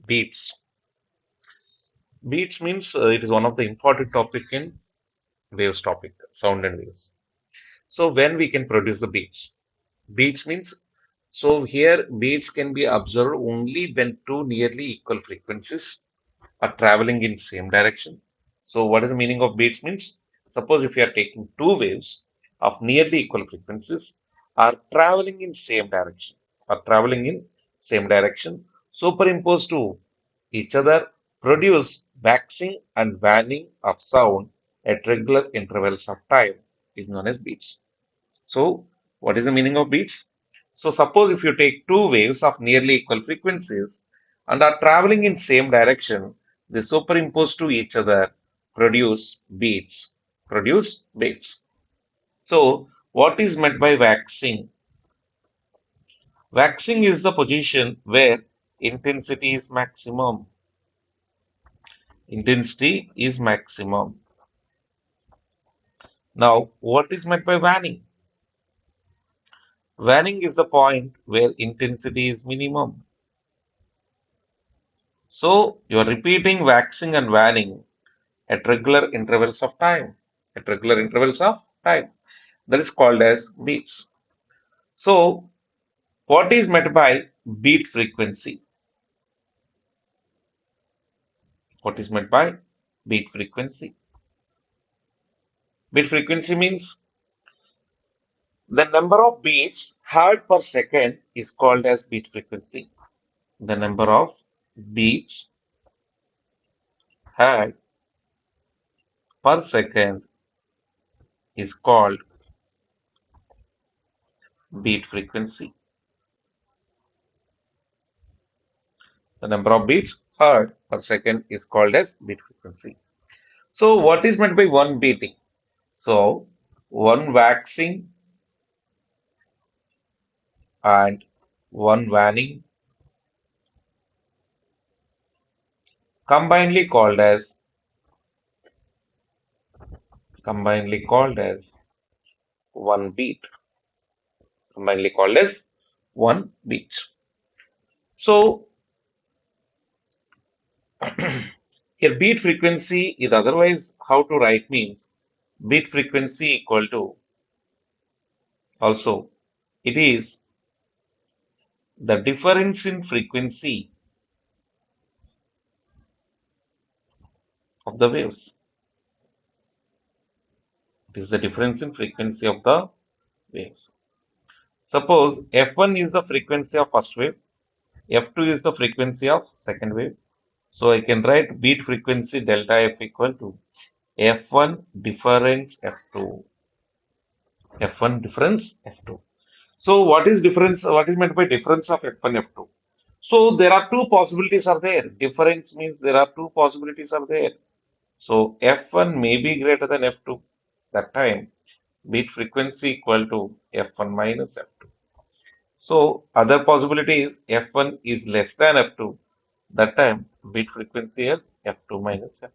Beats. Beats means it is one of the important topic in waves topic, sound and waves. So when we can produce the beats? Beats means so here beats can be observed only when two nearly equal frequencies are traveling in same direction. So what is the meaning of beats means? Suppose if you are taking two waves of nearly equal frequencies are traveling in same direction, superimposed to each other, produce waxing and waning of sound at regular intervals of time is known as beats. So what is the meaning of beats? So suppose if you take two waves of nearly equal frequencies and are traveling in same direction, they superimpose to each other, produce beats. Produce beats. So what is meant by waxing? Waxing is the position where intensity is maximum. Intensity is maximum. Now, what is meant by waning? Waning is the point where intensity is minimum. So you are repeating waxing and waning at regular intervals of time. At regular intervals of time. That is called as beats. So what is meant by beat frequency? What is meant by beat frequency? Beat frequency means the number of beats heard per second is called as beat frequency. The number of beats heard per second is called beat frequency. The number of beats heard per second is called as beat frequency. So what is meant by one beating? So one waxing and one waning combinedly called as combinedly called as one beat. Combinedly called as one beat. So here beat frequency is otherwise how to write means beat frequency equal to also it is the difference in frequency of the waves. It is the difference in frequency of the waves. Suppose F1 is the frequency of first wave, F2 is the frequency of second wave. So I can write beat frequency delta F equal to F1 difference F2. F1 difference F2. So what is difference? What is meant by difference of F1 F2? So there are two possibilities are there. Difference means there are two possibilities are there. So F1 may be greater than F2. That time beat frequency equal to F1 minus F2. So other possibility is F1 is less than F2. That time beat frequency is F2 minus F2.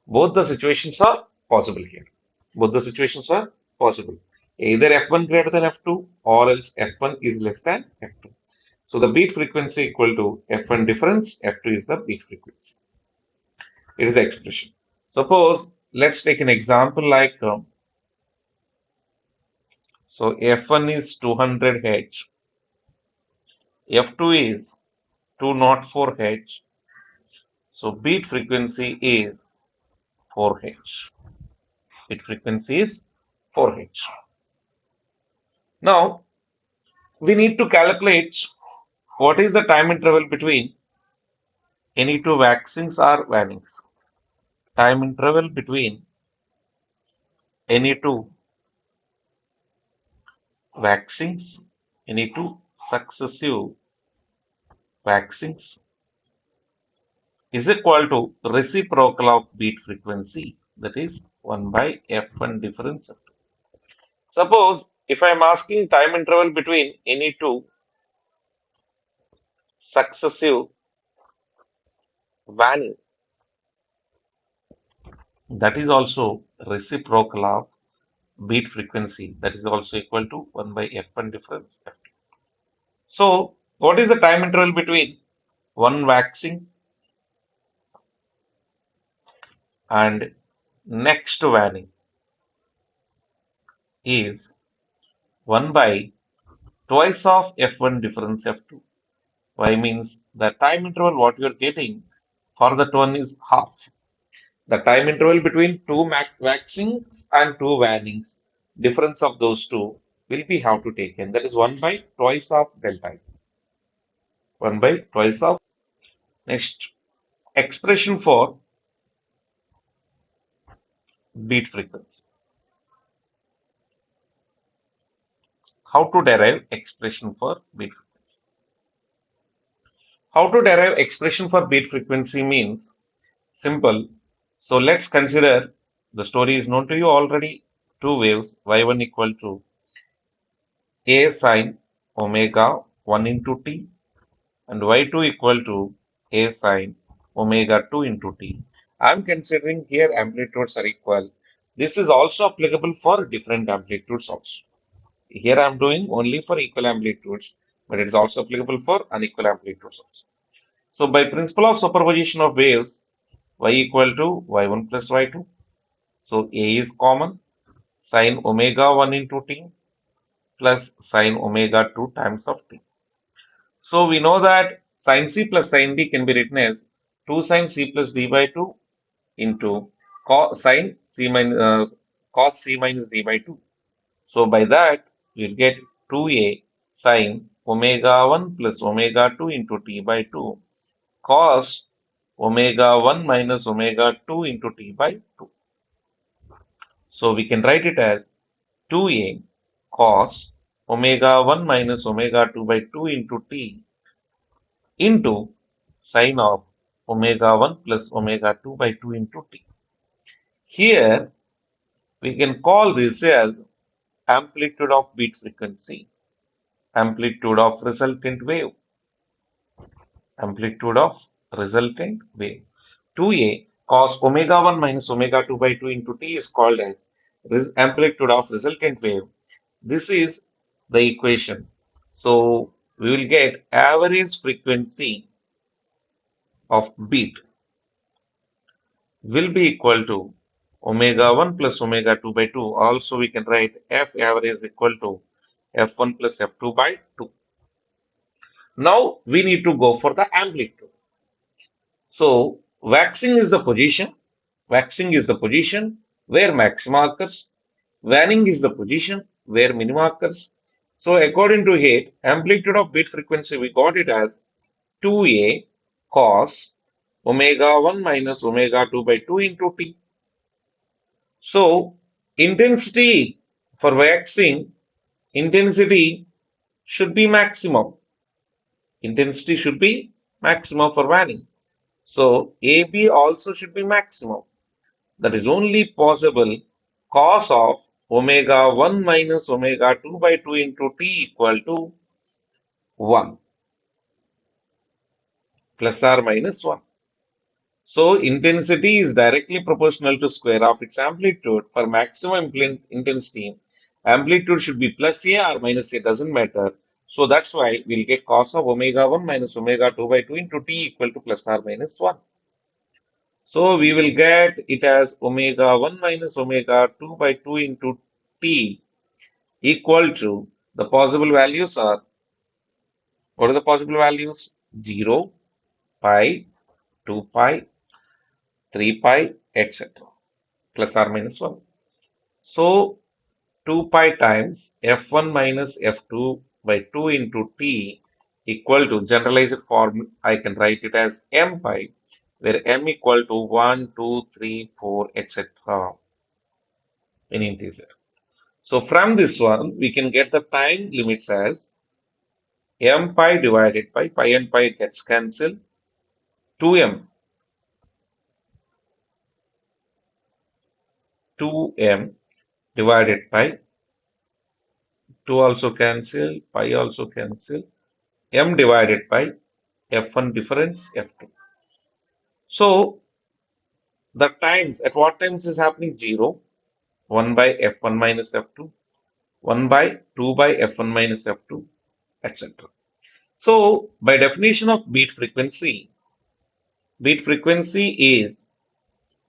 Both the situations are possible here. Both the situations are possible. Either F1 greater than F2 or else F1 is less than F2. So the beat frequency equal to F1 difference, F2 is the beat frequency. It is the expression. Suppose let's take an example like so F1 is 200 Hz, F2 is 204 Hz. So beat frequency is 4 Hz. Beat frequency is 4 Hz. Now we need to calculate what is the time interval between any two waxings or wannings. Time interval between any two waxings, any two successive waxings is equal to reciprocal of beat frequency, that is 1 by F1 difference F2. Suppose if I am asking time interval between any two successive vanning, that is also reciprocal of beat frequency, that is also equal to 1 by F1 difference F2. So what is the time interval between one waxing, and next waning is 1 by twice of F1 difference F2. Y means the time interval what you are getting for that one is half. The time interval between two waxings and two wannings, difference of those two will be how to take in. That is 1 by twice of delta. 1 by twice of. Next, expression for beat frequency. How to derive expression for beat frequency? How to derive expression for beat frequency means simple. So let's consider the story is known to you already. Two waves y1 equal to a sine omega 1 into t and y2 equal to a sine omega 2 into t. I'm considering here amplitudes are equal. This is also applicable for different amplitudes also. Here I'm doing only for equal amplitudes, but it is also applicable for unequal amplitudes also. So by principle of superposition of waves, y equal to y1 plus y2. So a is common, sine omega 1 into t plus sine omega 2 times of t. So we know that sine c plus sine d can be written as 2 sine c plus d by 2 into cos sine c minus cos c minus d by 2. So by that we'll get 2a sine omega 1 plus omega 2 into t by 2 cos omega 1 minus omega 2 into t by 2. So we can write it as 2a cos omega 1 minus omega 2 by 2 into t into sine of omega 1 plus omega 2 by 2 into t. Here we can call this as amplitude of beat frequency, amplitude of resultant wave, amplitude of resultant wave. 2a cos omega 1 minus omega 2 by 2 into t is called as amplitude of resultant wave. This is the equation. So we will get average frequency of beat will be equal to omega 1 plus omega 2 by 2. Also, we can write F average is equal to F1 plus F2 by 2. Now, we need to go for the amplitude. So, waxing is the position. Waxing is the position where maxima occurs. Waning is the position where minima occurs. So, according to it, amplitude of beat frequency, we got it as 2a cos omega 1 minus omega 2 by 2 into t. So, intensity for waxing, intensity should be maximum. Intensity should be maximum for waning. So, AB also should be maximum. That is only possible cos of omega 1 minus omega 2 by 2 into t equal to 1 plus or minus 1. So, intensity is directly proportional to square of its amplitude. For maximum intensity, amplitude should be plus A or minus A, doesn't matter. So, that's why we'll get cos of omega 1 minus omega 2 by 2 into t equal to plus or minus 1. So, we will get it as omega 1 minus omega 2 by 2 into t equal to the possible values are, what are the possible values? 0, pi, 2 pi, 3 pi, etc. plus or minus 1. So 2 pi times f1 minus f2 by 2 into t equal to generalized form. I can write it as m pi, where m equal to 1, 2, 3, 4, etc. in integer. So from this one, we can get the time limits as m pi divided by pi and pi gets cancelled. 2m 2m divided by 2 also cancel, pi also cancel, m divided by f1 difference f2. So the times, at what times is happening? 0, 1 by f1 minus f2, 1 by 2 by f1 minus f2, etc. So, by definition of beat frequency is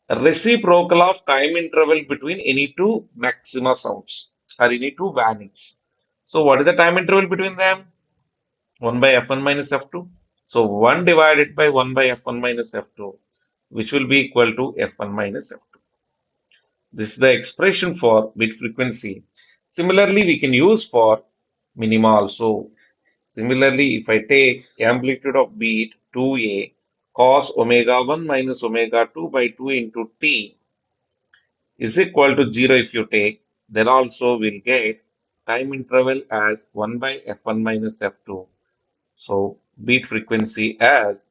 a reciprocal of time interval between any two maxima sounds or any two warnings. So, what is the time interval between them? 1 by f1 minus f2. So, 1 divided by 1 by f1 minus f2, which will be equal to f1 minus f2. This is the expression for bit frequency. Similarly, we can use for minima also. Similarly, if I take amplitude of beat 2a cos omega 1 minus omega 2 by 2 into t is equal to 0 if you take, then also we'll get time interval as 1 by f1 minus f2. So beat frequency as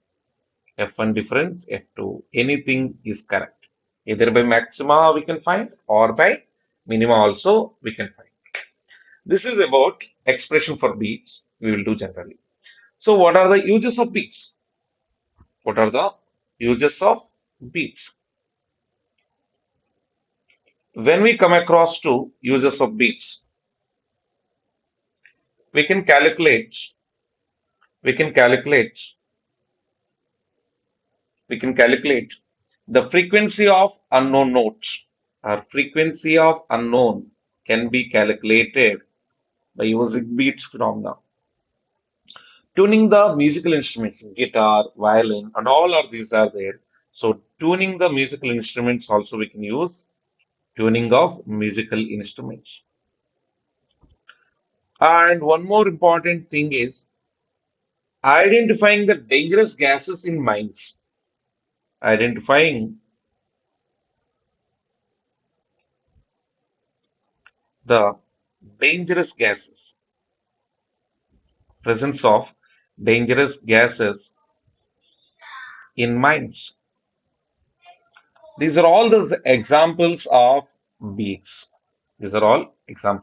f1 difference f2. Anything is correct. Either by maxima we can find or by minima also we can find. This is about expression for beats we will do generally. So what are the uses of beats? What are the uses of beats? When we come across to uses of beats, we can calculate, we can calculate, we can calculate the frequency of unknown notes. Our frequency of unknown can be calculated by using beats phenomena. Tuning the musical instruments, guitar, violin, and all of these are there. So tuning the musical instruments also we can use tuning of musical instruments. And one more important thing is identifying the dangerous gases in mines. Identifying the dangerous gases, presence of dangerous gases in mines. These are all the examples of beats. These are all examples.